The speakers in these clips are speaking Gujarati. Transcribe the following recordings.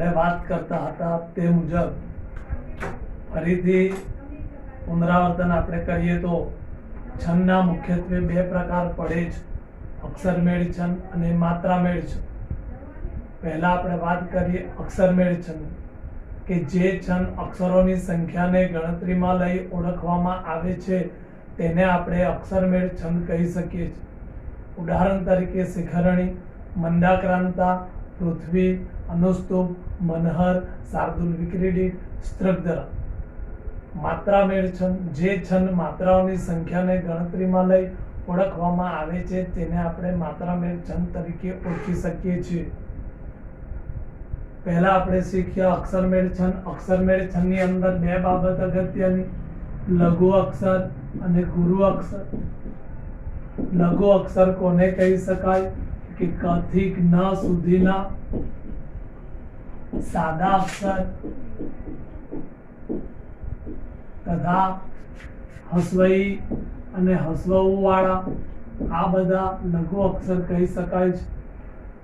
આપણે વાત કરતા હતા તે મુજબ ફરીથી પુનરાવર્તન આપણે કરીએ તો છંદના મુખ્યત્વે બે પ્રકાર પડે છે, અક્ષરમેળ છંદ અને માત્રામેળ છંદ. પહેલા આપણે વાત કરીએ અક્ષરમેળ છંદ, કે જે છંદ અક્ષરોની સંખ્યાને ગણતરીમાં લઈ ઓળખવામાં આવે છે તેને આપણે અક્ષરમેળ છંદ કહી શકીએ છીએ. ઉદાહરણ તરીકે શિખરણી, મંદાક્રાંતા, પૃથ્વી, અનુસ્તુપ, મનહર, શાર્દુલ વિક્રીડિત, સ્ત્રગ્ધરા. માત્રામેળ છંદ, જે છંદ માત્રાઓની સંખ્યાને ગણતરીમાં લઈ ઓળખવામાં આવે છે તેને આપણે માત્રામેળ છંદ તરીકે ઓળખી શકીએ છીએ. પહેલા આપણે શીખ્યા અક્ષરમેળ છંદ. અક્ષરમેળ છંદની અંદર બે બાબત અગત્યની, લઘુ અક્ષર અને ગુરુ અક્ષર. લઘુ અક્ષર કોને કહી શકાય? કે ક થી જ્ઞ સુધીના સાદા અક્ષર તથા હસ્વઈ અને હસ્વઉ વાળા આ બધા લઘુ અક્ષર કહી શકાય છે.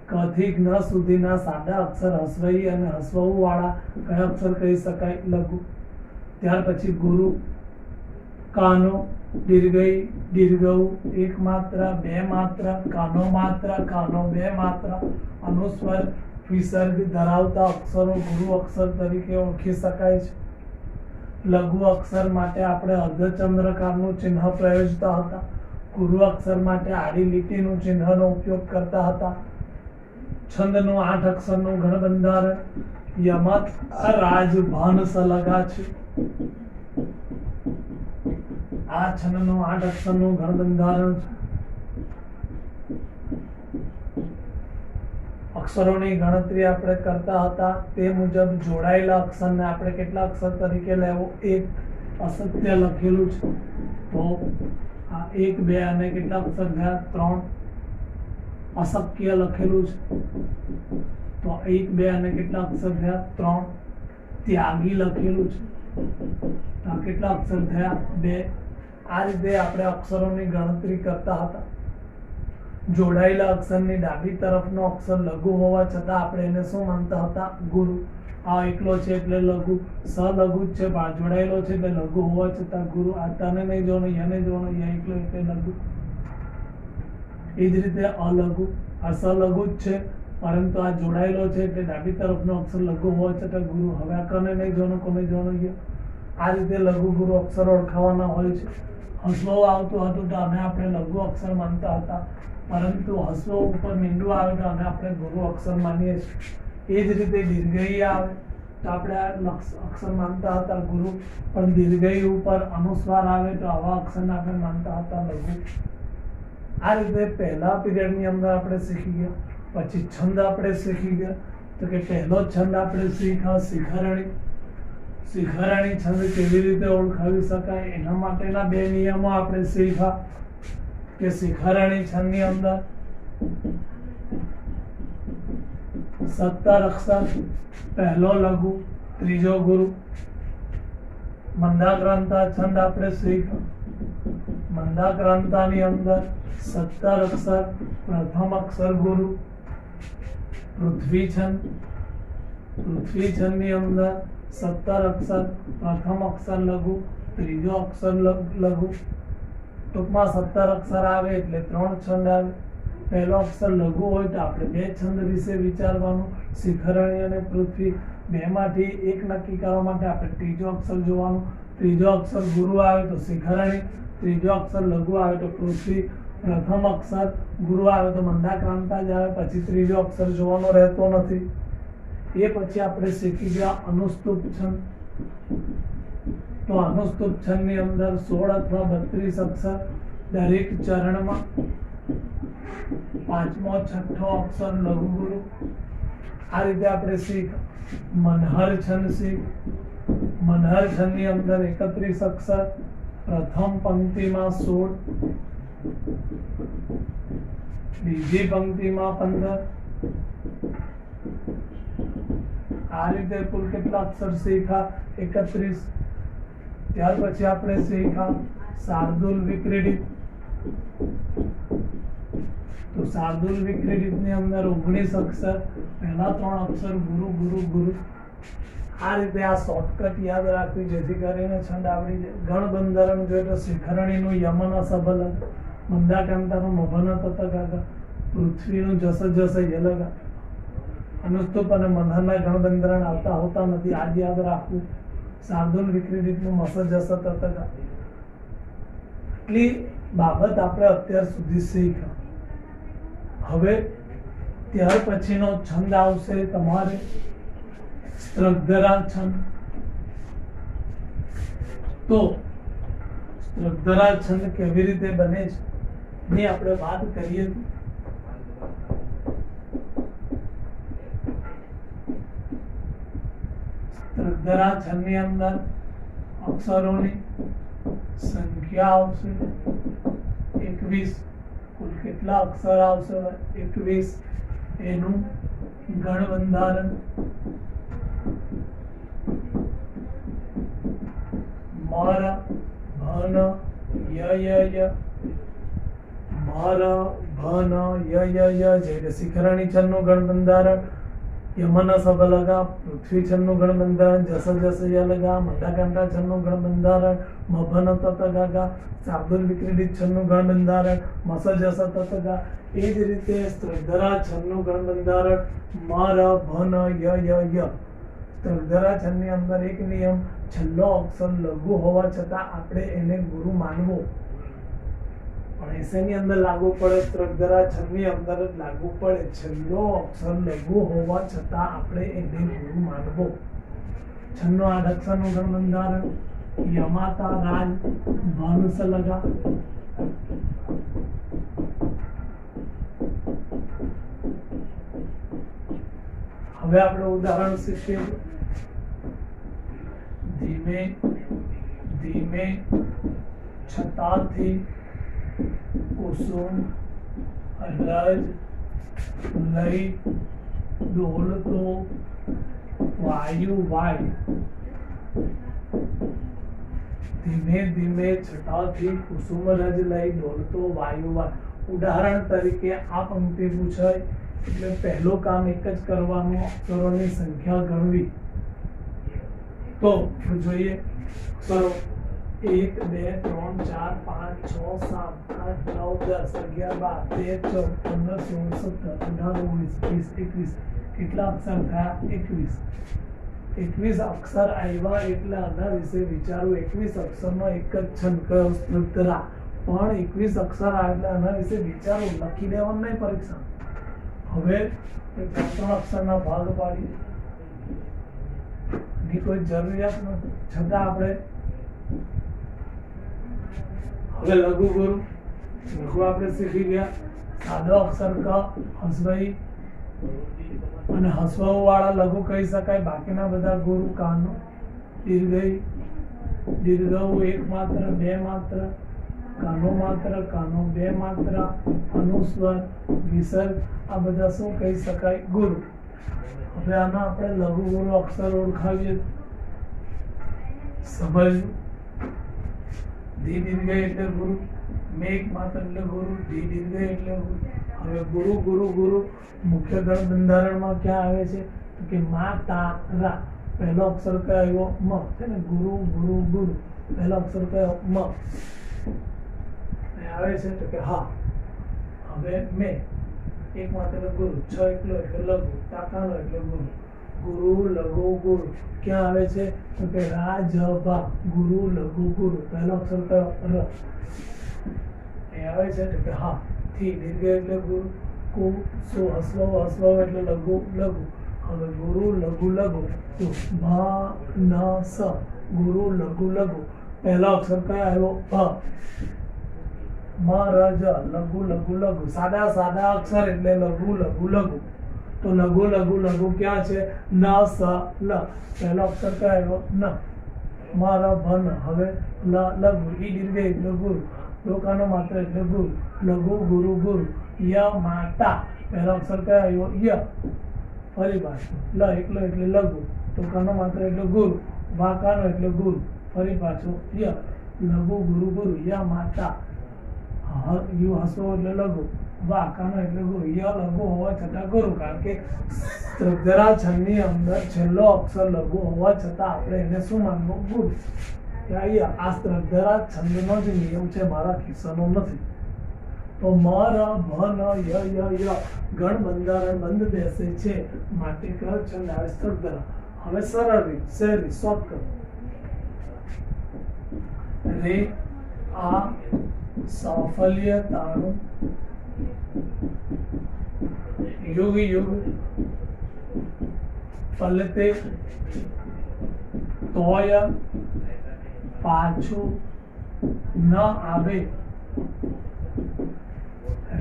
ક થી જ્ઞ સુધીના સાદા અક્ષર હસ્વઈ અને હસ્વઉ વાળા કયા અક્ષર કહી શકાય? લઘુ. ત્યાર પછી ગુરુ, કાનો, દીર્ઘઈ, દીર્ઘઉ, એક માત્રા, બે માત્રા, કાનો માત્રા, કાનો બે માત્રા, અનુસ્વાર, વિસર્ગ ધરાવતા અક્ષરો ગુરુ અક્ષર તરીકે ઓળખી શકાય છે. લઘુ અક્ષર માટે આપણે અર્ધચંદ્રકારનું ચિહ્ન પ્રયોજતા હતા. ગુરુ અક્ષર માટે આડી લીટીનું ચિહ્નનો ઉપયોગ કરતા હતા. છંદનું 8 અક્ષરનું ગણબંધારણ યમક રાજ ભાન સલગા છે. આ છંદનું 8 અક્ષરનું ગણબંધારણ છે. અક્ષરોની ગણતરી આપણે કરતા હતા તે મુજબ જોડાયેલા અક્ષરને આપણે કેટલા અક્ષર તરીકે લેવો? એક. અસત્ય લખેલું છે તો આ 1 2 અને કેટલા અક્ષર થયા? 3. અશક્ય લખેલું છે તો 1 2 અને કેટલા અક્ષર થયા? 3. ત્યાગી લખેલું છે તો આ કેટલા અક્ષર થયા? 2. આ રીતે આપણે અક્ષરોની ગણતરી કરતા હતા. જોડાયેલા અક્ષરની ડાબી તરફનો અક્ષર લઘુ હોવા છતાં આપણે એને શું માનતા હતા? ગુરુ. આ એકલો છે એટલે લઘુ, સલઘુ જ છે પણ જોડાયેલો છે એટલે લઘુ હોવા છતાં ગુરુ. આ તને નહીં જોવાનું, યને જોવાનું, ય એકલો એટલે લઘુ. એ જ રીતે અલઘુ, આ સલઘુ જ છે પરંતુ આ જોડાયેલો છે એટલે ડાબી તરફનો અક્ષર લઘુ હોવા છતાં ગુરુ. હવે આ કને નહીં જોવાનું, કોને જોવાનું, ય. આ રીતે લઘુ ગુરુ અક્ષર ઓળખાવાના હોય છે. હસ્વ આવતું હતું તો આને આપણે લઘુ અક્ષર માનતા હતા પરંતુ હસ્વ ઉપર મીંડું આવે તો આને આપણે ગુરુ અક્ષર માનીએ છીએ. એ જ રીતે દીર્ઘઈ આવે તો આપણે આ અક્ષર માનતા હતા ગુરુ, પણ દીર્ઘઈ ઉપર અનુસ્વાર આવે તો આવા અક્ષરને આપણે માનતા હતા લઘુ. આ રીતે પહેલા પીરિયડની અંદર આપણે શીખી ગયા. પછી છંદ આપણે શીખી ગયા તો કે પહેલો છંદ આપણે શીખ્યા શિખરણી. શિખરણી છંદ કેવી રીતે ઓળખાવી શકાય એના માટેના બે નિયમો આપણે શીખ્યા કે શિખરણી છંદની અંદર 17 અક્ષર, પહેલો લઘુ, ત્રીજો ગુરુ. મંદાક્રાંતા છંદ આપણે શીખ્યા. મંદાક્રાંતાની અંદર 17 અક્ષર, પ્રથમ અક્ષર ગુરુ. પૃથ્વી છંદ, પૃથ્વી છંદની અંદર 17 અક્ષર, પ્રથમ અક્ષર લઘુ, ત્રીજો અક્ષર લઘુ. ટૂંકમાં 17 અક્ષર આવે એટલે 3 છંદ આવે. પહેલો અક્ષર લઘુ હોય તો આપણે 2 છંદ વિશે વિચારવાનું, શિખરણી અને પૃથ્વી. બેમાંથી એક નક્કી કરવા માટે આપણે ત્રીજો અક્ષર જોવાનું. ત્રીજો અક્ષર ગુરુ આવે તો શિખરણી, ત્રીજો અક્ષર લઘુ આવે તો પૃથ્વી, પ્રથમ અક્ષર ગુરુ આવે તો મંદાક્રાંતા જ આવે, પછી ત્રીજો અક્ષર જોવાનો રહેતો નથી. એ પછી આપણે શીખી ગયા અનુસ્તુપ છંદ. તો અનુસ્તુપ છંદની અંદર 16 અથવા 32 અક્ષર દરેક ચરણમાં. પાંચમો છઠ્ઠો અક્ષર લઘુ ગુરુ. આ રીતે આપણે શીખ. મનહર છંદ શીખ. મનહર છંદની અંદર 31 અક્ષર, પ્રથમ પંક્તિમાં 16, બીજી પંક્તિમાં 15. આ રીતે કુલ કેટલા અક્ષર શીખ્યા? 31. ત્યાર પછી આપણે શીખ્યા શાર્દુલ વિક્રીડિત. તો શાર્દુલ વિક્રીડિતની અંદર 19 અક્ષર, પહેલા 3 અક્ષર ગુરુ ગુરુ ગુરુ. આ રીતે આ શોર્ટકટ યાદ રાખવી જેથી કરીને છંદ આવડી જાય. ગણ બંધારણ જોઈએ તો શિખરણીનું યમન સબલ, મંદાકાંતાનું મભન તતગાગા, પૃથ્વીનું જસ જસ યલગા. અનુસ્તુપ અને મંથનના ગણ બંધારણ આવતા હોતા નથી, આજ યાદ રાખવું. શાર્દુલ વિક્રીડિતનું મસ જસ તતગા. એટલી બાબત આપણે અત્યાર સુધી શીખ્યા. હવે ત્યાર પછીનો છંદ આવશે તમારે સ્ત્રગધરા છંદ. તો સ્ત્રગધરા છંદ કેવી રીતે બને છે ની આપણે વાત કરીએ. સ્ત્રગધરા છંદ ની અંદર અક્ષરોની સંખ્યા આવશે 21. કુલ કેટલા અક્ષર આવશે? 21. એનું ગણ બંધારણ મર ભન ય ય ય, મર ભન ય ય ય. જે શિખરણી છંદનું ગણ બંધારણ યમન સબલગા, પૃથ્વી છંદનું ગણ બંધારણ જસ જસ યલગા, મંદાકાંતા છંદનું ગણ બંધારણ મભન તતગાગા, શાર્દુલ વિક્રીડિત છંદનું ગણ બંધારણ મસ જસ તતગા. એ જ રીતે સ્ત્રગધરા છંદનું ગણ બંધારણ મર ભન ય ય ય. સ્ત્રગધરા છંદની અંદર એક નિયમ, છેલ્લો અક્ષર લઘુ હોવા છતાં આપણે એને ગુરુ માનવો. પણ એસેની અંદર લાગુ પડે, સ્ત્રગધરા છંદની અંદર જ લાગુ પડે. છેલ્લો અક્ષર લઘુ હોવા છતાં આપણે એને ગુરુ માનવો. છંદનો આઠ અક્ષરનું ગણ બંધારણ યમાતા રાજ ભાનુસ લગા. હવે આપણે ઉદાહરણ શીખીએ. ધીમે ધીમે છતાથી કુસુમ રજ લઈ ડોલતો વાયુ વાય. ધીમે ધીમે છટાથી કુસુમ રજ લઈ ડોલતો વાયુ વાય. ઉદાહરણ તરીકે આ પંક્તિ પૂછાય એટલે પહેલું કામ એક જ કરવાનું, અક્ષરોની સંખ્યા ગણવી. તો જોઈએ અક્ષરો 1 2 3 4 5 6 7 8 9 10 11 12 13 14 15 16 17 18 19 20 21. કેટલા અક્ષર થયા? 21. 21 અક્ષર આવ્યા એટલે આના વિશે વિચારવું. 21 અક્ષરનો એક જ છંદ કયો? સ્ત્રગધરા. પણ 21 અક્ષર આવે એટલે આના વિશે વિચારવું, લખી દેવાનું નહીં પરીક્ષા. હવે 3 અક્ષરના ભાગ પાડી ની કોઈ જરૂરિયાત નથી, છતાં આપણે હવે લઘુ ગુરુ લઘુ આપણે શીખી ગયા. સાદો અક્ષર ક હસવાઈ અને હસવાઓ વાળા લઘુ કહી શકાય. બાકીના બધા ગુરુ કાનો દીર્ઘઈ દીર્ઘઉ એક માત્ર બે માત્ર, કાનો માત્ર કાનો બે માત્ર, અનુસ્વાર વિસર્ગ આ બધા શું કહી શકાય? ગુરુ. હવે આના આપણે લઘુ ગુરુ અક્ષર ઓળખાવીએ. સમજ ધી દીર્ઘ એટલે ગુરુ, મેઘ માત્ર એટલે ગુરુ, ધી દીર્ઘ એટલે ગુરુ. હવે ગુરુ ગુરુ ગુરુ મુખ્ય ગણ બંધારણમાં ક્યાં આવે છે? તો કે મા તા રા. પહેલો અક્ષર કયો આવ્યો? મ છે ને. ગુરુ ગુરુ ગુરુ પહેલો અક્ષર કયો? મ આવે છે તો કે હા. હવે મે એક માત્ર ગુરુ, છ એકલો એટલે લઘુ, તાકાનો એટલે ગુરુ. ગુરુ લઘુ ગુરુ ક્યાં આવે છે? તો કે રા જ ભા. ગુરુ લઘુ ગુરુ પહેલો અક્ષર કયો? ર એ આવે છે તો કે હા. થી દીર્ઘ એટલે ગુરુ, કુ સો હસવાઓ હસવાઓ એટલે લઘુ લઘુ. હવે ગુરુ લઘુ લઘુ તો ભા ન સ. ગુરુ લઘુ લઘુ પહેલો અક્ષર કયો આવ્યો? ભ. મ ર જ લઘુ લઘુ લઘુ. સાદા સાદા અક્ષર એટલે લઘુ લઘુ લઘુ. તો લઘુ લઘુ લઘુ ક્યાં છે? ન સ લ. પહેલો અક્ષર કયો આવ્યો? ન. મ ર ભ ન. હવે લ લઘુ. ઈ દીર્ઘ એટલે ગુરુ, લોકાનો માત્ર એટલે ગુરુ. લઘુ ગુરુ ગુરુ. ય માતા પહેલો અક્ષર કયો આવ્યો? ય. ફરી પાછું લ એકલો એટલે લઘુ, ટોકાનો માત્ર એટલે ગુરુ, વાકાનો એટલે ગુરુ. ફરી પાછું ય. લઘુ ગુરુ ગુરુ. ય માતા. યુ હસો એટલે લઘુ, વાકાનો એટલે ગુરુ. ય લઘુ હોવા છતાં ગુરુ, કારણ કે સ્ત્રગ્ધરા છંદની અંદર છેલ્લો અક્ષર લઘુ હોવા છતાં આપણે એને શું માનવું? ગુરુ. આ સ્ત્રગ્ધરા છંદનો જ નિયમ છે, મારા ખિસ્સાનો નથી. તો મ ર ભ ન ય ય ય ગણ બંધારણ બંધ બેસે છે માટે કયો છંદ આવે? સ્ત્રગ્ધરા. હવે સરળ રીત, સહેલી શોર્ટકટ. રે આ સાફલ્ય તાણું યુગ યુગ પલતે તોય પાછું ન આવે.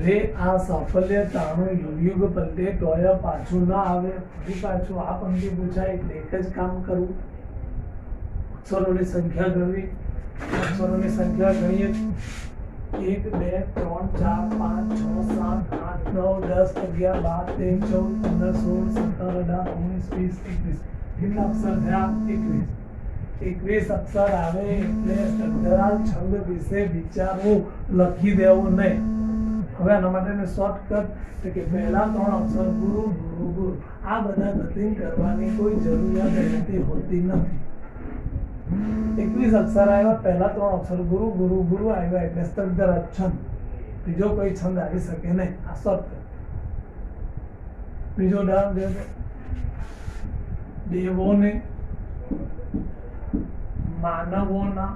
રે આ સાફલ્ય તાણું યુગ યુગ પલટે તોય પાછું ન આવે. ફરી પાછું આ પંક્તિ પૂછાય એટલે એક જ કામ કરવું, અક્ષરોની સંખ્યા ગણવી. અક્ષરોની સંખ્યા ગણીએ 1 2 3 4 5 6 7 8 9 10 11 12 13 14 15 16 17 18 19 20 21. કેટલા અક્ષર થયા? 21 અક્ષર આવે એટલે સ્ત્રગ્ધરા છંદ વિશે વિચારવું, લખી દેવું નહીં. હવે આના માટેની શોર્ટકટ કે પહેલા 3 અક્ષર ગુરુ ગુરુ ગુરુ, આ બધા કટિંગ કરવાની કોઈ જરૂરિયાત રહેતી હોતી નથી. 21 અક્ષર આવ્યા, પહેલા 3 અક્ષર ગુરુ ગુરુ ગુરુ આવ્યા એટલે સ્ત્રગ્ધરા છંદ. બીજો કોઈ છંદ આવી શકે નહીં. આ શોર્ટકટ. બીજો ઉદાહરણ દેજો. દેવોને માનવોના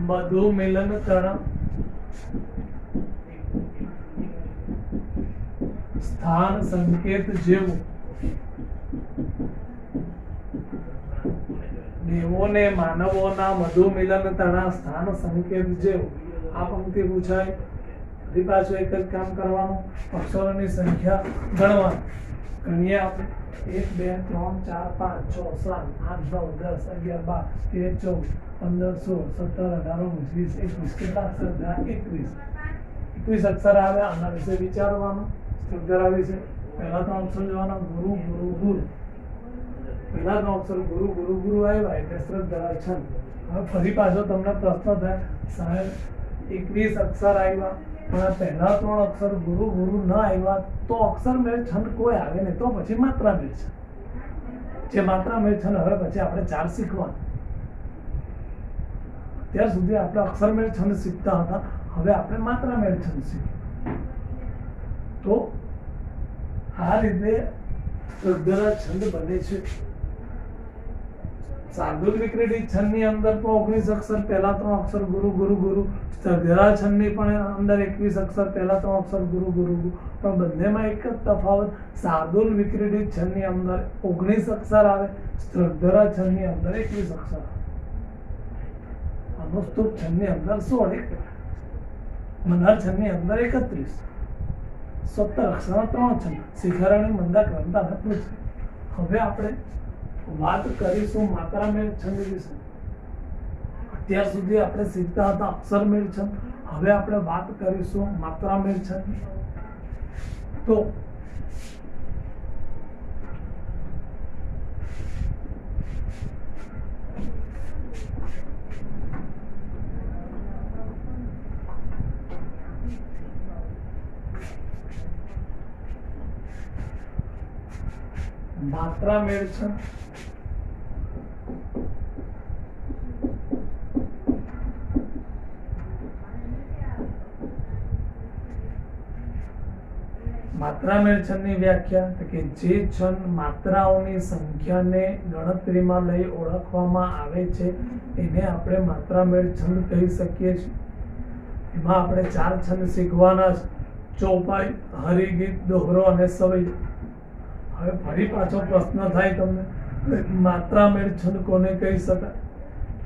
મધુ મિલન કણ સ્થાન સંકેત જેવું. દેવોને માનવોના મધુ મિલન તણા સ્થાન સંકેત જેવું. આ પંક્તિ પૂછાય. ફરી પાછું એક જ કામ કરવાનું, અક્ષરોની સંખ્યા ગણવાની. ગણીએ આપણે 1 2 3 4 5 6 7 8 9 10 11 12 13 14 15 16 17 18 19 20 21. કેટલા અક્ષર થયા? 21 અક્ષર આવે. આના વિશે વિચારવાનું, સ્ત્રગ્ધરા વિશે. પહેલા 3 અક્ષર જોવાના, ગુરુ ગુરુ ગુરુ. પહેલા 3 અક્ષર ગુરુ ગુરુ ગુરુ આવ્યા એટલે સ્ત્રગ્ધરા છંદ. હવે ફરી પાછો તમને પ્રશ્ન થાય, સાહેબ 21 અક્ષર આવ્યા પણ પહેલા 3 અક્ષર ગુરુ ગુરુ ન આવ્યા તો અક્ષર મેળ છંદ કોઈ આવે નહીં, તો પછી માત્રા મેળ છંદ. જે માત્રા મેળ છંદ હવે પછી આપણે 4 શીખવાનું. ત્યાર સુધી આપણે અક્ષર મેળ છંદ શીખતા હતા, હવે આપણે માત્રા મેળ છંદ શીખીએ. તો આ રીતે સ્ત્રગ્ધરા છંદ બને છે. શાર્દૂલ વિક્રીડિત છંદ ની અંદર પણ 19 અક્ષર, પહેલા 3 અક્ષર ગુરુ ગુરુ ગુરુ. સ્ત્રગ્ધરા છંદ ની પણ અંદર 21 અક્ષર, પહેલા 3 અક્ષર ગુરુ ગુરુ ગુરુ. પણ બંનેમાં એક જ તફાવત, શાર્દૂલ વિક્રીડિત છંદ ની અંદર 19 અક્ષર આવે, સ્ત્રગ્ધરા છંદ ની અંદર 21 અક્ષર આવે. અનુસ્તુપ છંદ ની અંદર 16, મનહર છંદ ની અંદર 31. 17 અક્ષરના 3 છંદ. શિખરણી મંદા ગ્રંથાને પૂછે. હવે આપણે વાત કરીશું માત્રા મેળ છંદ વિશે. અત્યાર સુધી આપણે શીખતા હતા અક્ષર મેળ છંદ, હવે આપણે વાત કરીશું માત્રા મેળ છંદ. તો માત્રા મેળ છંદ માત્રા મેળ છંદની વ્યાખ્યા તો કે જે છંદ માત્રાઓની સંખ્યાને ગણતરીમાં લઈ ઓળખવામાં આવે છે એને આપણે માત્રા મેળ છંદ કહી શકીએ છીએ. એમાં આપણે 4 છંદ શીખવાના છે: ચોપાઈ, હરિગીત, દોહરો અને સવૈયો. હવે ફરી પાછો પ્રશ્ન થાય તમને, માત્રા મેળ છંદ કોને કહી શકાય?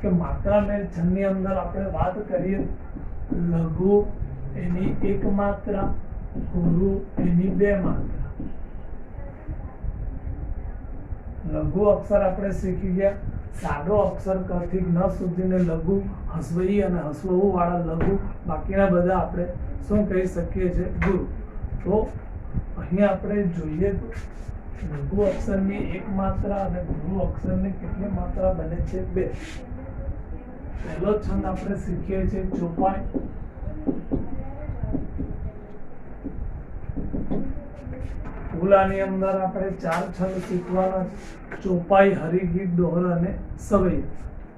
કે માત્રા મેળ છંદની અંદર આપણે વાત કરીએ લઘુ એની 1 માત્રા, ગુરુ એની 2 માત્રા. લઘુ અક્ષર આપણે શીખી ગયા, સાદો અક્ષર કથી ન સુધીને લઘુ, હસવઈ અને હસવવું વાળા લઘુ, બાકીના બધા આપણે શું કહી શકીએ છીએ? ગુરુ. તો અહીં આપણે જોઈએ તો લઘુ અક્ષરની 1 માત્રા અને ગુરુ અક્ષરની કેટલી માત્રા બને છે? 2. પહેલો છંદ આપણે શીખીએ છીએ ચોપાઈ. રેગુલારની અંદર આપણે 4 છંદ શીખવાના છે. ચોપાઈ, હરિગીત, દોહર અને સવૈયા.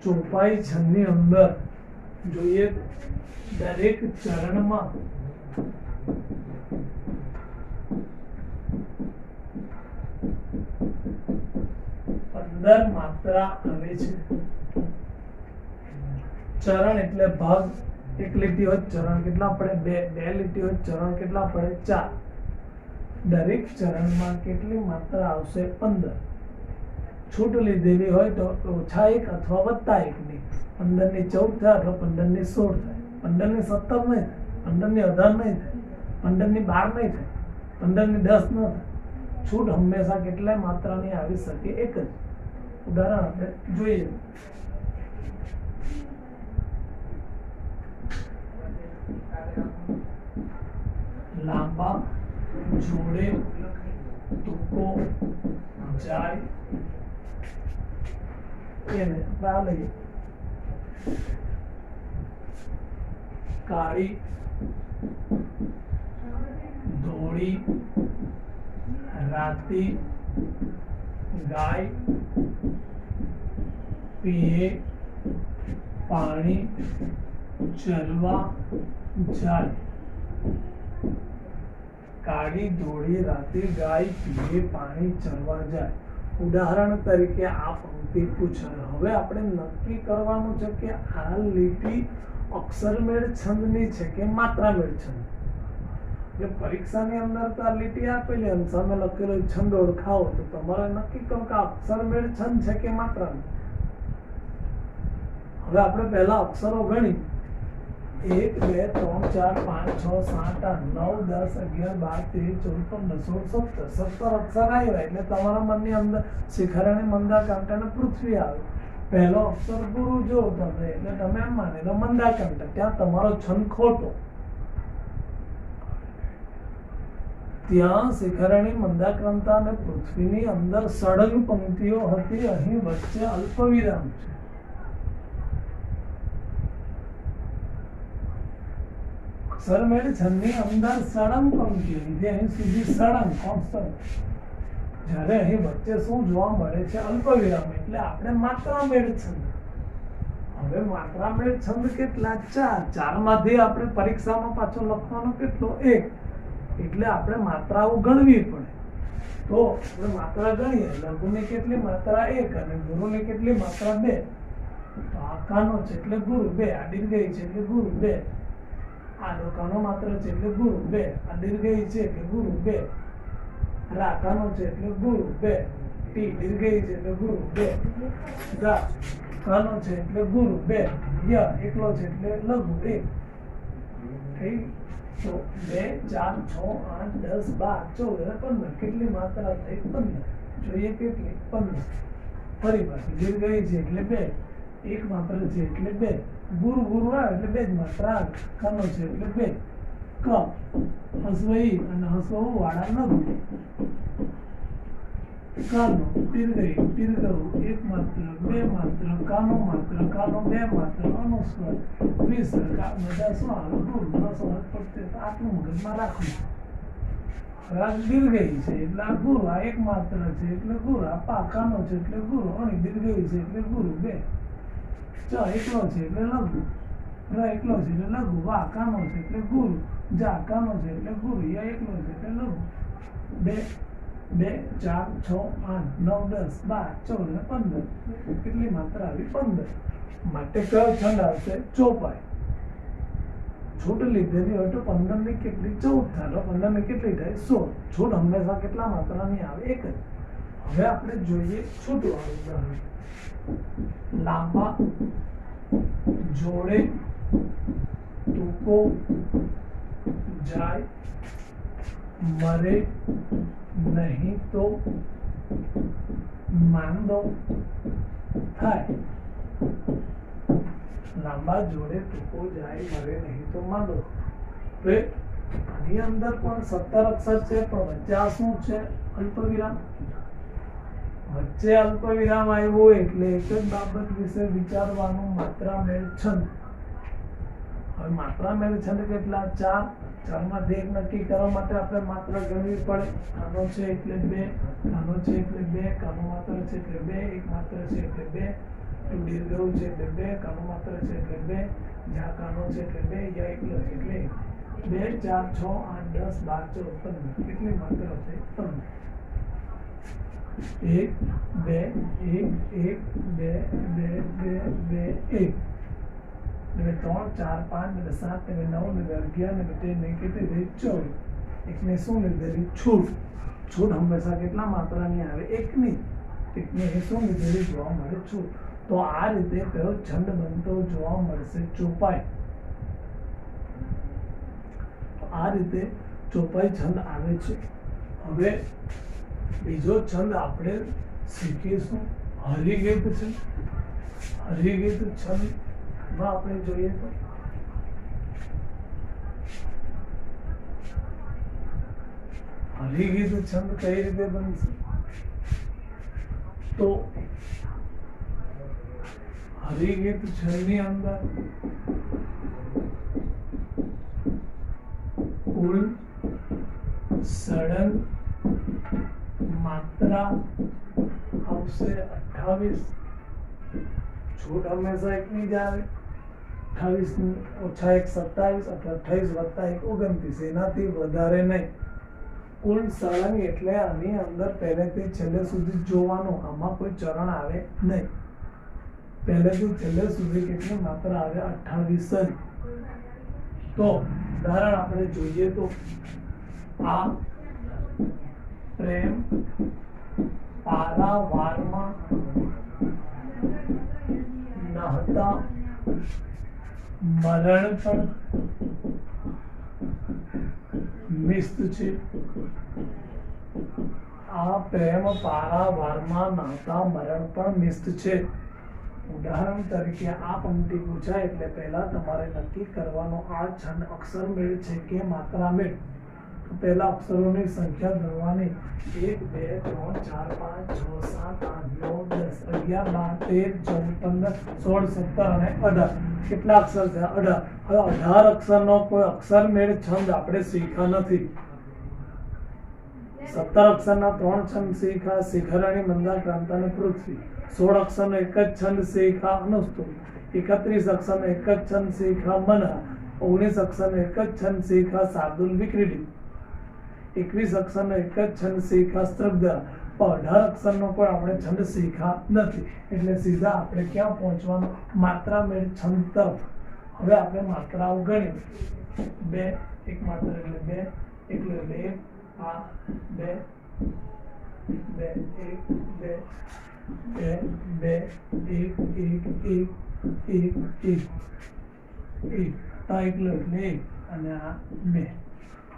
ચોપાઈ છંદની અંદર જોઈએ દરેક ચરણમાં 15 માત્રા આવે છે. ચરણ એટલે ભાગ. એક લીટી હોય ચરણ કેટલા પડે? 2. 2 લીટી હોય ચરણ કેટલા પડે? 4. દરેક ચરણમાં કેટલી માત્રા આવશે? 15. છૂટ લીધેલી હોય તો ઓછા 1 અથવા વત્તા 1 ની. 15 ની 14 થાય અથવા 15 ની 16 થાય. 15 ની 17 નહીં થાય, 15 ની 18 નહીં થાય, 15 ની 12 નહીં થાય, 15 ની 10 ન થાય. છૂટ હંમેશા કેટલાય માત્રાની આવી શકે? એક જ. ઉદાહરણ આપણે જોઈએ. લાંબા જોડે ટૂંકો જાય એને લઈએ. કાળી ધોળી રાતી ગાય પીએ પાણી ચરવા જાય. કાળી ધોળી રાતી ગાય પીએ પાણી ચરવા જાય. ઉદાહરણ તરીકે આ પંક્તિ પૂછાય. હવે આપણે નક્કી કરવાનું છે કે આ લીટી અક્ષરમેળ છંદની છે કે માત્રામેળ છંદ. કે પરીક્ષાની અંદર તો આ લીટી આપેલી અને સામે લખેલો છંદ ઓળખાવો તો તમારે નક્કી કરો કે અક્ષરમેળ છંદ છે કે માત્રામેળ. હવે આપણે પહેલા અક્ષરો ગણી. 1 2 3 4 5 6 7 8 9 10 11 12 13 14 15 16 17 અક્ષર આવ્યા એટલે તમારા મનની અંદર શિખરણી મંદાકંઠ અને પૃથ્વી આવે. પહેલો અક્ષર ગુરુ જો તમે એટલે તમે એમ માની લો મંદાકંઠ. ત્યાં તમારો છંદ ખોટો. ત્યાં શિખરણી મંદાક્રાંતા અને પૃથ્વીની અંદર સળંગ પંક્તિઓ હતી. અહીં વચ્ચે અલ્પ વિરામ છે. અક્ષરમેળ છંદની અંદર સળંગ પંક્તિઓ અહીં સુધી સળંગ કોન્સ્ટન્ટ. જ્યારે અહીં વચ્ચે શું જોવા મળે છે? અલ્પ વિરામ. એટલે આપણે માત્રામેળ છંદ. હવે માત્રામેળ છંદ કેટલા? 4. 4 માંથી આપણે પરીક્ષામાં પાછો લખવાનો કેટલો? 1. એટલે આપણે માત્રાઓ ગણવી પડે. તો આપણે માત્રા ગણીએ. લઘુની કેટલી માત્રા? 1 અને ગુરુની કેટલી માત્રા? 2. તો આકાનો છે એટલે ગુરુ 2. આ દીર્ઘઈ છે એટલે ગુરુ 2. આ ડોકાનો માત્ર છે એટલે ગુરુ 2. આ દીર્ઘઈ છે એટલે ગુરુ 2. રાકાનો છે એટલે ગુરુ 2. ટી દીર્ઘઈ છે એટલે ગુરુ 2. ગા કાનો છે એટલે ગુરુ 2. ય એકલો છે એટલે લઘુ 1. થઈ. તો 2 4 6 8 10 12 14 15. કેટલી માત્રા થઈ? 15. જોઈએ કેટલી? 15. ફરી પાછી દીર્ઘઈ છે એટલે 2. એક માત્ર છે એટલે 2. ગુરુ ગુરુ આવે એટલે 2 જ માત્રા આવે. કાનો છે એટલે 2. ક હસવઈ અને હસવુ વાળા લઘુ. કાનો દીર્ઘઈ દીર્ઘઉ 1 માત્ર 2 માત્ર કાનો માત્ર કાનો 2 માત્ર અનુસ્વાર વિસર્ગ બધા શું આવે? ગુરુ રસવત પડતે. આટલું મગજમાં રાખવું. રાગ દીર્ઘઈ છે એટલે આ ગુરુ. આ 1 માત્ર છે એટલે ગુરુ. આ પા કાનો છે એટલે ગુરુ. અણી દીર્ઘઈ છે એટલે ગુરુ 2. ચ એકલો છે એટલે લઘુ. ર એકલો છે એટલે લઘુ. વા કાનો છે એટલે ગુરુ. જા કાનો છે એટલે ગુરુ. ય એકલો છે એટલે લઘુ. 2 2 4 6 8 9 10 12 14 15. કેટલી માત્રા આવી? 15. માટે કયો છંદ આવશે? ચોપાઈ. છૂટ લીધેલી હોય તો 15 ની કેટલી? 14 થાય. 15 ની કેટલી થાય? 16. છૂટ હંમેશા કેટલા માત્રાની આવે? 1 જ. હવે આપણે જોઈએ છૂટું આવે. લાંબા જોડે ટૂંકો જાય મરે નહીં તો માંદો થાય. લાંબા જોડે ટૂંકો જાય મરે નહીં તો માંદો. આની અંદર પણ 17 અક્ષર છે પણ વચ્ચે આ શું છે? અલ્પ વિરામ. વચ્ચે અલ્પ વિરામ આવ્યો એટલે એક જ બાબત વિશે વિચારવાનું. માત્રામેળ છંદ. હવે માત્રા મેળે છંદ કેટલા? 4. 4 માંથી એક નક્કી કરવા માટે આપણે માત્રા ગણવી પડે. કાનો છે એટલે 2, કાનો છે એટલે 2, કાનો માત્ર છે એટલે 2, એક માત્ર છે એટલે 2, દીર્ઘ છે એટલે 2, કાનો માત્ર છે એટલે 2, જ્યાં કાનો છે એટલે 2, યા એકલો છે એટલે 2, 4, 6, 8, 10, 12, 14, 15. કેટલી માત્રા છે? 15. 1, 2, 1, 1, 2, 2, 2, 2, 1. 3, 4, 5, 7, 9, 11, 13, કેટલી થઈ? 14. એકને શું લીધેલી? છૂટ. છૂટ હંમેશા કેટલા માત્રાની આવે? એકની. એકને શું લીધેલી જોવા મળે? છૂટ. તો આ રીતે કયો છંદ બનતો જોવા મળશે? ચોપાઈ. આ રીતે ચોપાઈ છંદ આવે છે. હવે બીજો છંદ આપણે શીખીશું હરિગીત છે. હરિગીત છંદ માં આપણે જોઈએ તો હરિગીત છંદ કઈ રીતે બનશે? તો હરિગીત છંદની અંદર કુલ સળંગ માત્રા આવશે 28. છૂટ હંમેશા એકની જ આવે. 28 ઓછા 1 27 અથવા 28 વત્તા 1 29. એનાથી વધારે નહીં. કુલ સળંગ એટલે આની અંદર પહેલેથી છેલ્લે સુધી જોવાનું. આમાં કોઈ ચરણ આવે નહીં. પહેલેથી છેલ્લે સુધી કેટલી માત્રા આવે? 28. તો ઉદાહરણ આપણે જોઈએ તો આ પ્રેમ પારાવારમાં નહતા મરણ પણ મિસ્ત છે. આ પ્રેમ પારાવારમાં નહતા મરણ પણ મિસ્ત છે. ઉદાહરણ તરીકે આ પંક્તિ પૂછાય એટલે પહેલા તમારે નક્કી કરવાનો આ છંદ અક્ષર મેળ છે કે માત્રા મેળ. પહેલા અક્ષરોની સંખ્યા ગણવાની. 1, 2, 3, 4, 5, 6, 7, 8, 9, 10, 11, 12, 13, 14, 15, 16, 17 અને 18. કેટલા અક્ષર છે? 18. હવે 18 અક્ષરનો કોઈ અક્ષર મેળ છંદ આપણે શીખ્યા નથી. 17 અક્ષરના 3 છંદ શીખ્યા: શિખરણી, મંદાર, ક્રાંત અને પૃથ્વી. 16 અક્ષરનો એક જ છંદ શીખ્યા: અનુસ્તુપ. 31 અક્ષરનો એક જ છંદ શીખ્યા: મનહા. 19 અક્ષરનો એક જ છંદ શીખ્યા: શાર્દુલ, વિક્રીડિત. 21 અક્ષરનો એક જ છંદ શીખ્યા: સ્ત્રગ્ધરા. 18 અક્ષરનો કોઈ આપણે છંદ શીખ્યા નથી. એટલે સીધા આપણે ક્યાં પહોંચવાનું? માત્રા મેળ છંદ તરફ. હવે આપણે માત્રાઓ ગણીએ. 2, એક માત્ર એટલે 2, એટલે 1, આ 2, 2, 1, 2, 2, 1, 1, 1, 1, 1, 1, અને આ 2.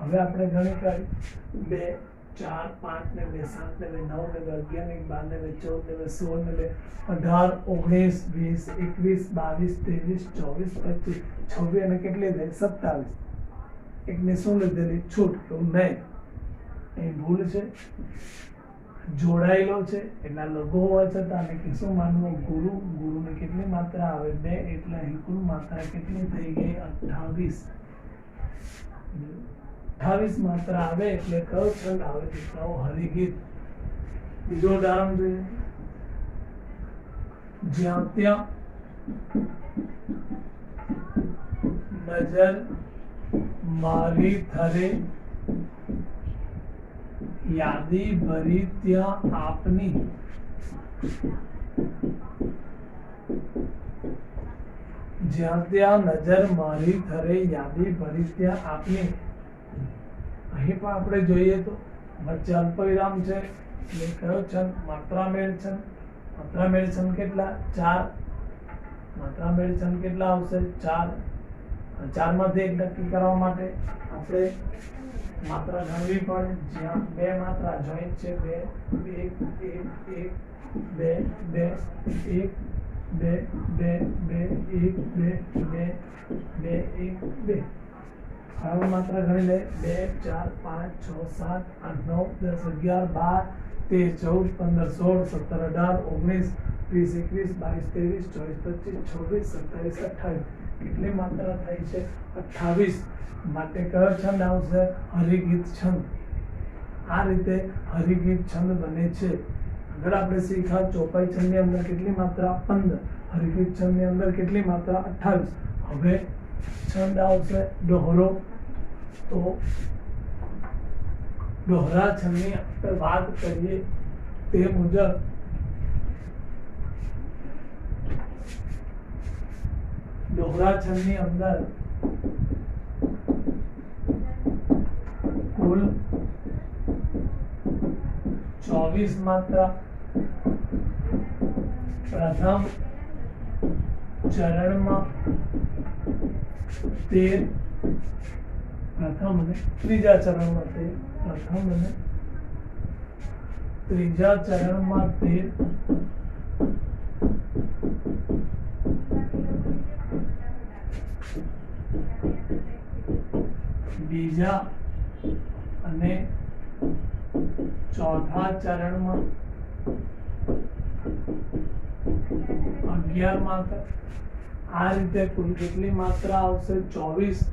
હવે આપણે ગણી કાઢી. 2, 4, 5 ને 2, 7 ને 2, 9 ને 2, 11 ને 12 ને 14 ને 16 ને 18, 19, 20, 21, 22, 23, 24, 25, 26 અને કેટલી થઈ? 27. એકને શું લીધેલી? છૂટ. એવું નહીં. અહીં ભૂલ છે. જોડાયેલો છે એટલે લઘુ હોવા છતાં આને શું માનવું? ગુરુ. ગુરુની કેટલી માત્રા આવે? 2. એટલે અહીં કુલ માત્રા કેટલી થઈ ગઈ? 28. 28 માત્રા આવે એટલે કયો છંદ આવે? દીકરાઓ હરિગીત. બીજું ઉદાહરણ જોઈએ. જ્યાં ત્યાં નજર મારી થરે યાદી ભરી ત્યાં આપની. જ્યાં ત્યાં નજર મારી થરે યાદી ભરી ત્યાં આપની. અહીં પણ આપણે જોઈએ તો વચ્ચે અલ્પવિરામ છે એટલે કયો છંદ? માત્રા મેળ છંદ. માત્રા મેળ છંદ કેટલા? 4. માત્રા મેળ છંદ કેટલા આવશે? 4. 4 માંથી એક નક્કી કરવા માટે આપણે માત્રા ગણવી પડે. જ્યાં 2 માત્રા જોઈન્ટ છે. 2, 1, 1, 1, 2, 2, 1, 2, 2, 1, 2, 2, 2, 1, 2. હવે માત્રા ગણી લે. 2, 4, 5, 6, 7, 8, 9, 10, 11, 12, 13, 14, 15, 16, 17, 18, 19, 20, 21, 22, 23, 24, 25, 26, 27, 28. કેટલી માત્રા થાય છે 28 માટે કયો છંદ આવશે હરિગીત છંદ આ રીતે હરિગીત છંદ બને છે આગળ આપણે શીખ્યા ચોપાઈ છંદની અંદર કેટલી માત્રા 15 હરિગીત છંદની અંદર કેટલી માત્રા 28 હવે છંદ આવશે ડોહરો તો ડોહરા છંદની આપણે વાત કરીએ તે મુજબ ડોહરા છંદની અંદર કુલ 24 માત્રા પ્રથમ ચરણમાં 13 પ્રથમ અને ત્રીજા ચરણમાં 13 પ્રથમ અને ત્રીજા ચરણમાં 13 બીજા અને ચોથા ચરણમાં 11 માત્રા આ રીતે કુલ કેટલી માત્રા આવશે 24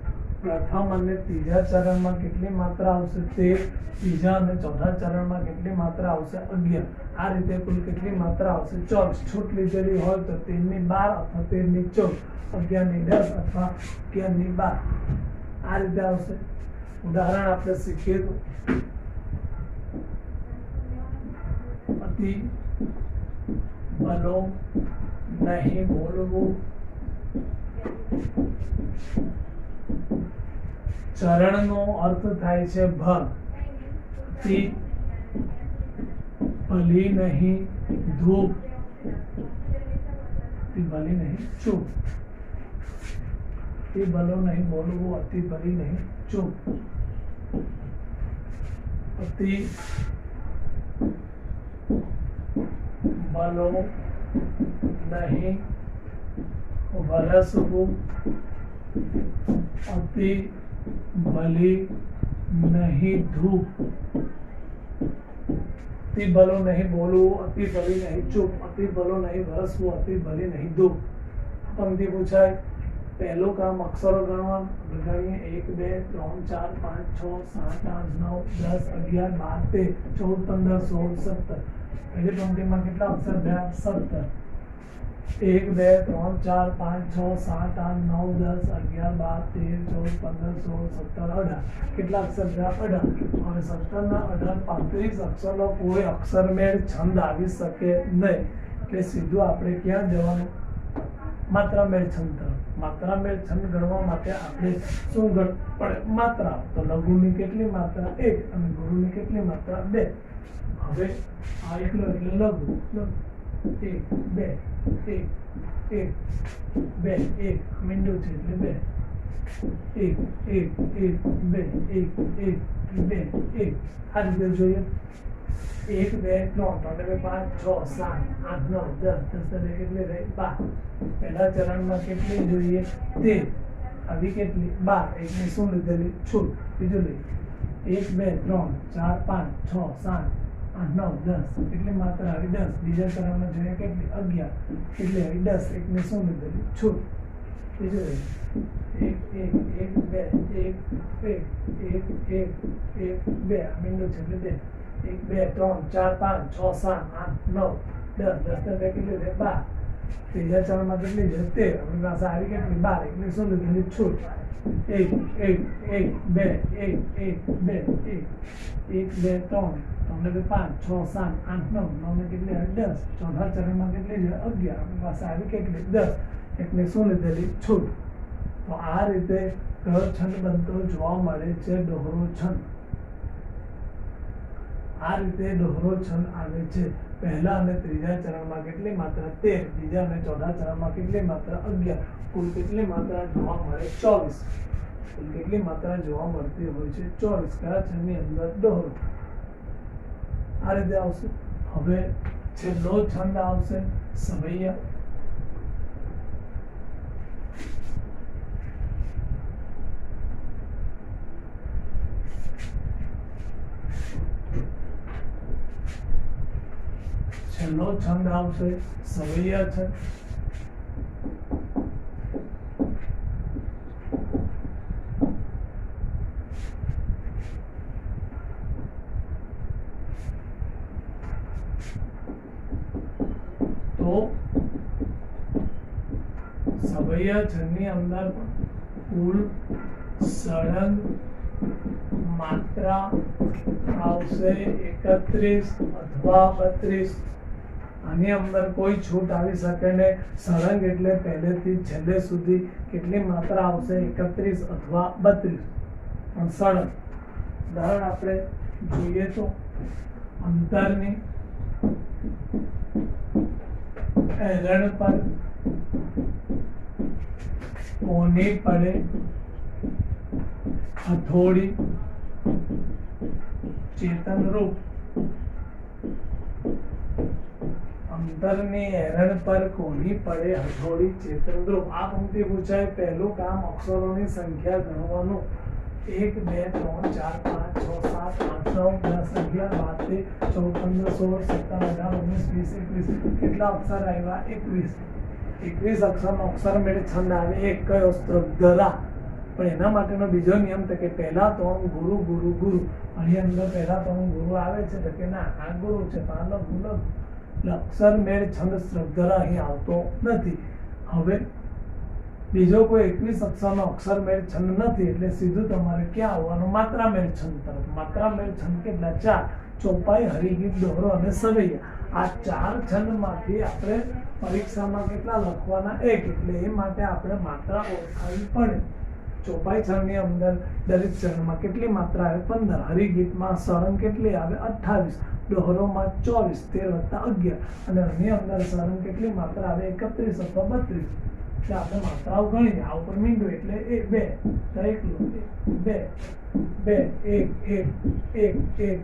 પ્રથમ અને ત્રીજા ચરણમાં કેટલી માત્રા આવશે 13 ત્રીજા અને ચોથા ચરણમાં કેટલી માત્રા આવશે 11 આ રીતે કુલ કેટલી માત્રા આવશે 24 છૂટ લીધેલી હોય તો 13 ની 12 અથવા 13 ની 14 11 ની 10 અથવા 11 ની 12 આ રીતે આવશે ઉદાહરણ આપણે શીખીએ તો અતિ ભલો નહીં બોલવું ચરણનો અર્થ થાય છે ભ અતિ ભલી નહીં ધૂપ અતિ ભલી નહીં ચૂપ અતિ ભલો નહીં બોલવું અતિ ભલી નહીં ચૂપ અતિ ભલો નહીં વરસવું અતિ ભલી નહીં ધૂપ અતિ ભલો નહીં બોલવું અતિ ભલી નહીં ચૂપ અતિ ભલો નહીં વરસવું અતિ ભલી નહીં ધૂપ પંક્તિ પૂછાય પહેલું કામ અક્ષરો ગણવાનું ગણીએ 1 2 3 4 5 6 7 8 9 10 11 12 13 14 15 16 17 પહેલી પંક્તિમાં કેટલા અક્ષર થયા 17 1 2 3 4 5 6 7 8 9 10 11 12 13 14 15 16 17 18 કેટલા અક્ષર થયા 18 હવે 17 ના 18 35 અક્ષરનો કોઈ અક્ષરમેળ છંદ આવી શકે નહીં એટલે સીધું આપણે ક્યાં જવાનું માત્રા મેળ છંદ તરફ માત્રા મેળ છંદ ગણવા માટે આપણે શું ગણ પડે માત્રા તો લઘુની કેટલી માત્રા 1 અને ગુરુની કેટલી માત્રા 2 હવે આ એકલો એટલે લઘુ 1 2 1 1 2 1 મીંડું છે એટલે 2 1 1 1 2 1 1 2 1 આ રીતે જોઈએ 1 2 3 5 6 7 8 9 10 10 કેટલી રહી 12 પહેલા ચરણમાં કેટલી જોઈએ 13 આવી કેટલી 12 એકની શું લીધેલી છૂટ બીજું લઈ 1 2 3 4 5 6 7 8 9 10 કેટલી માત્રા આવી 10 બીજા ચરણમાં જોઈએ કેટલી 11 કેટલી આવી 10 એકની શું લીધેલી છૂટ બીજું લઈ 1 1 1 2 1 1 1 1 2 આ બિંદુ છે એટલે 2 1 2 3 4 5 6 7 8 9 10 10 કેટલી છે 12 ત્રીજા ચરણમાં કેટલી છે 13 આપણી પાસે આવી કેટલી 12 એકની શું લીધેલી છૂટ 1 1 1 2 1 1 2 1 1 2 3 તમને 5 6 7 8 9 9 કેટલી 10 ચોથા ચરણમાં કેટલી છે 11 આપણી પાસે આવી કેટલી 10 એકની શું લીધેલી છૂટ તો આ રીતે કયો છંદ બનતો જોવા મળે છે ડોહરો છંદ આ રીતે ડોહરો છંદ આવે છે પહેલા અને ત્રીજા ચરણમાં કેટલી માત્રા 13 બીજા અને ચોથા ચરણમાં કેટલી માત્રા 11 કુલ કેટલી માત્રા જોવા મળે 24 કુલ કેટલી માત્રા જોવા મળતી હોય છે 24 કયા છંદની અંદર ડોહરો આ રીતે આવશે હવે છેલ્લો છંદ આવશે સવૈયા છેલ્લો છંદ આવશે સવૈયા છંદ તો સવૈયા છંદની અંદર કુલ સળંગ માત્રા આવશે 31 અથવા 32. આની અંદર કોઈ છૂટ આવી શકે ને. સળંગ એટલે પહેલેથી છેલ્લે સુધી કેટલી માત્રા આવશે? 31 અથવા 32. પણ સળંગ ઉદાહરણ આપણે જોઈએ તો અંતરની એરણ પર કોની પડે હથોડી ચેતન રૂપ. અંતરની એરણ પર કોની પડે હથોડી ચેતન રૂપ. આ પંક્તિ પૂછાય. પહેલું કામ અક્ષરોની સંખ્યા ગણવાનું. 1 2 3 4 5 6 7 8 9 10 11 12 13 14 15 16 17 18 19 20 21. કેટલા અક્ષર આવ્યા? 21 અક્ષરનો અક્ષર મેળ છંદ આવે. એક કયો? સ્ત્રગ્ધરા. પણ એના માટેનો બીજો નિયમ તો કે પહેલા 3 ગુરુ ગુરુ ગુરુ. આની અંદર પહેલા 3 ગુરુ આવે છે તો કે ના, આ ગુરુ છે તો આ લઘુ લઘુ. અક્ષર મેળ છંદ સ્ત્રગ્ધરા અહીં આવતો નથી. હવે બીજો કોઈ 21 અક્ષરનો અક્ષર મેળ છંદ નથી એટલે સીધું તમારે ક્યાં આવવાનું? માત્રા મેળ છંદ તરફ. માત્રા મેળ છંદ કેટલા? 4. ચોપાઈ, હરિગીત, દોહરો અને સવૈયા. આ 4 છંદમાંથી આપણે પરીક્ષામાં કેટલા લખવાના? 1. એટલે એ માટે આપણે માત્રા ઓળખાવી પડે. ચોપાઈ છંદની અંદર દરેક ચરણમાં કેટલી માત્રા આવે? 15. હરિગીતમાં સળંગ કેટલી આવે? 28. દોહરોમાં 24, 13 + 11. અને આની અંદર સળંગ કેટલી માત્રા આવે? 31 અથવા 32. એટલે આપણે માત્રાઓ ગણીએ. આ ઉપર મીંડું એટલે 2 તો એકલું 2 2 1 1 1 1 2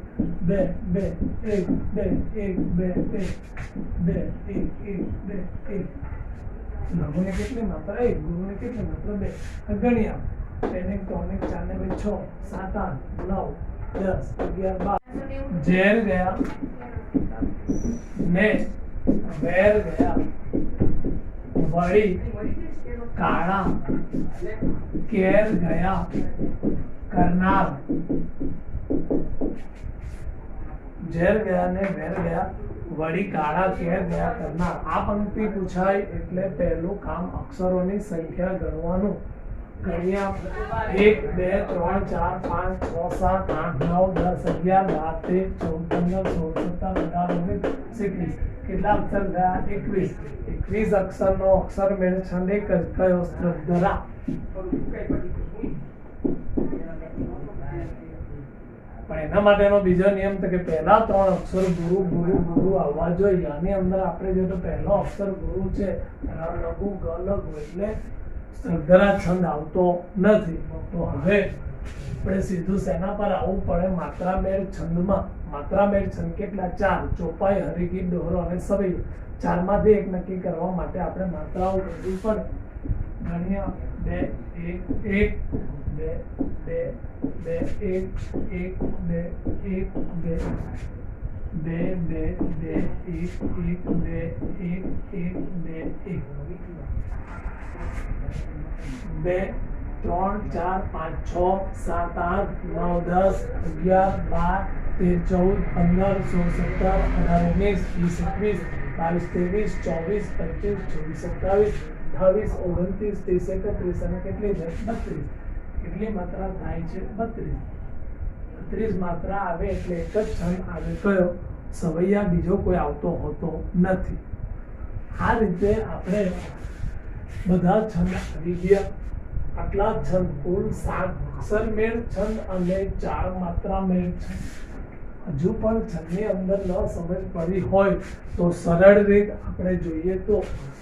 2 1 2 1 2 2 1 1 2 1. લઘુને કેટલી માત્રા? 1. ગુરુને કેટલી માત્રા? 2. ગણ્યા. 2 3 4 6 7 8 9 10 11 12. ઝેર ગયા ને વેર ગયા વળી કાળા કેર ગયા કરનાર. ઝેર ગયા ને વેર ગયા વળી કાળા કેર ગયા કરનાર. આ પંક્તિ પૂછાય એટલે પહેલું કામ અક્ષરોની સંખ્યા ગણવાનું. ગણ્યા 1 2 3 4 5 6 7 8 9 10 11 12 13 14 15 16 17 18 19 20. કેટલા અક્ષર થયા? 21. 21 અક્ષરનો અક્ષર મેળ છંદ એક જ કયો? સ્ત્રગ્ધરા. પણ એના માટેનો બીજો નિયમ તો કે પહેલા 3 અક્ષર ગુરુ ગુરુ ગુરુ આવવા જોઈએ. આની અંદર આપણે જો તો પહેલો અક્ષર ગુરુ છે, લઘુ ગ લઘુ એટલે સ્ત્રગ્ધરા છંદ આવતો નથી. તો હવે આપણે સીધું શેના પર આવવું પડે? માત્રા મેળ છંદમાં. માત્રા મેળ છંદ કેટલા? 4. ચોપાઈ, હરિગીત, દોહરો અને સવૈયો. 4 માંથી એક નક્કી કરવા માટે આપણે માત્રાઓ ગણવી પડે. ગણ્યા 2 1 1 2 2 2 1 1 2 2 3 4 5 6 7 8 9 10 11 12 13 14 15 16 17 18 19 20 21 22 23 24 27 28 29 30 31 અને કેટલી છે? 32. કેટલી માત્રા થાય છે? 32. 32 માત્રા આવે એટલે એક જ છંદ આવે. કયો? સવૈયા. બીજો કોઈ આવતો હોતો નથી. આ રીતે આપણે બધા છંદ આવી ગયા. આટલા છંદ કુલ 7 અક્ષર મેળ છંદ અને 4 માત્રા મેળ છંદ. હજુ પણ છંદની અંદર ન સમજ પડી હોય તો સરળ રીત આપણે જોઈએ તો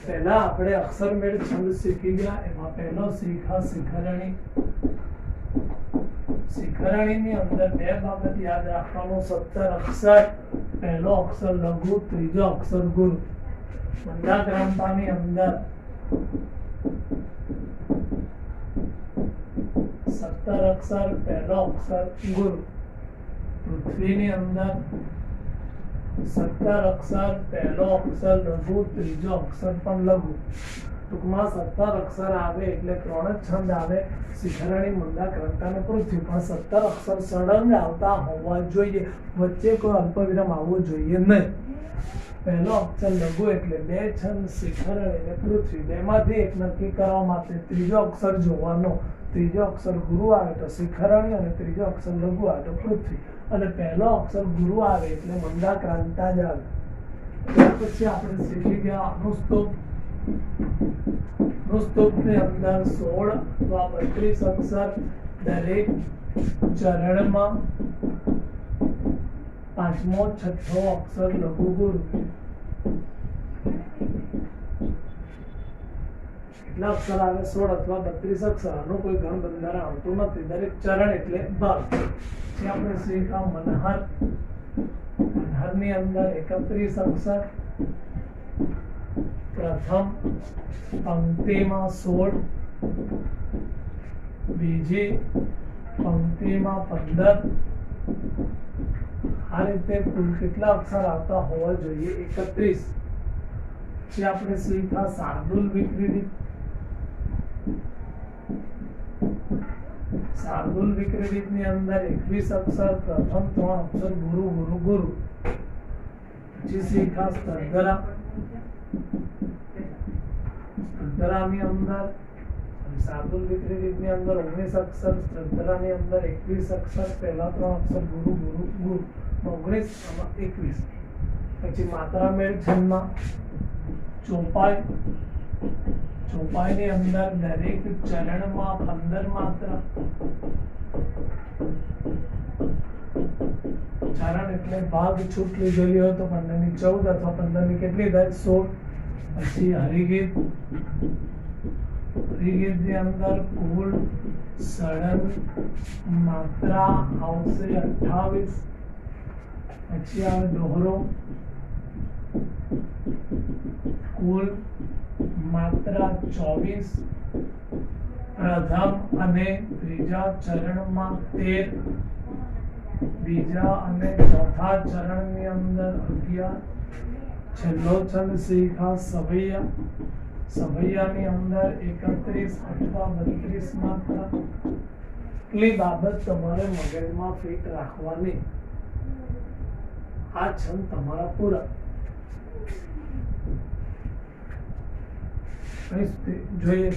પહેલા આપણે અક્ષર મેળ છંદ શીખી ગયા. એમાં પહેલો શીખા શિખરણી. શિખરણીની અંદર 2 બાબત યાદ રાખવાનું. 17 અક્ષર. પહેલો અક્ષર લઘુ, ત્રીજો અક્ષર ગુરુ. મંદાક્રાંતાની અંદર 17 અક્ષર. પહેલો અક્ષર ગુરુ. પૃથ્વીની અંદર 17 અક્ષર. પહેલો અક્ષર લઘુ, ત્રીજો અક્ષર પણ લઘુ. ટૂંકમાં 17 અક્ષર આવે એટલે 3 જ છંદ આવે. શિખરણી, મંદાક્રાંતા અને પૃથ્વી. પણ 17 અક્ષર સળંગ આવતા હોવા જોઈએ. વચ્ચે કોઈ અલ્પવિરામ આવવો જોઈએ નહીં. પહેલો અક્ષર લઘુ એટલે બે છંદ શિખરણ એટલે પૃથ્વી, બેમાંથી એક નક્કી કરવા માટે ત્રીજો અક્ષર જોવાનો. ત્રીજો અક્ષર ગુરુ આવે તો શિખરણી અને ત્રીજો અક્ષર લઘુ આવે તો પૃથ્વી, અને પહેલો અક્ષર ગુરુ આવે એટલે મંદાક્રાંતા જ આવે. ત્યાર પછી આપણે શીખી ગયા અનુસ્તુપ. અનુસ્તુપની અંદર 16 અથવા 32 અક્ષર, દરેક ચરણમાં પાંચમો છઠ્ઠો અક્ષર લઘુ ગુરુ. કેટલા અક્ષર આવે? 16 અથવા 32 અક્ષર. આનું કોઈ ગણ બંધારણ આવતું નથી. દરેક ચરણ એટલે ભાગ. જે આપણે શીખ્યા મનહર. મનહરની અંદર 31 અક્ષર, પ્રથમ પંક્તિમાં 16, બીજી પંક્તિમાં 15. આ રીતે કુલ કેટલા અક્ષર આવતા હોવા જોઈએ? 31. જે આપણે શીખ્યા શાર્દુલ વિક્રીડિત. શાર્દુલ વિક્રીડિત ની અંદર 21 અક્ષર, પ્રથમ 3 અક્ષર ગુરુ ગુરુ ગુરુ. પછી શીખ્યા સ્તંદરા. સ્તંદરાની અંદર શાર્દુલ વિક્રીડિત ની અંદર 19 અક્ષર, સ્તંદરાની અંદર 21 અક્ષર, પહેલા 3 અક્ષર ગુરુ ગુરુ ગુરુ, 19 અને 21. પછી માત્રા મેળ છંદમાં ચોપાઈ. ચોપાઈની અંદર દરેક ચરણમાં 15 માત્રા. ચરણ એટલે ભાગ છૂટ લીધેલી હોય તો 15 ની 14 અથવા 15 ની કેટલી થાય? 16. પછી હરિગીત. હરિગીત ની અંદર કુલ સળંગ માત્રા આવશે 28. પછી આવે દોહરો. કુલ માત્રા 24. પ્રથમ અને ત્રીજા ચરણમાં 13, બીજા અને ચોથા ચરણની અંદર 11. છેલ્લો છંદ શીખ્યા સભૈયા. સભૈયાની અંદર 31 અથવા 32 માત્રા. એટલી બાબત તમારે મગજમાં ફિટ રાખવાની. આ છંદ તમારા પૂરા. જોઈએ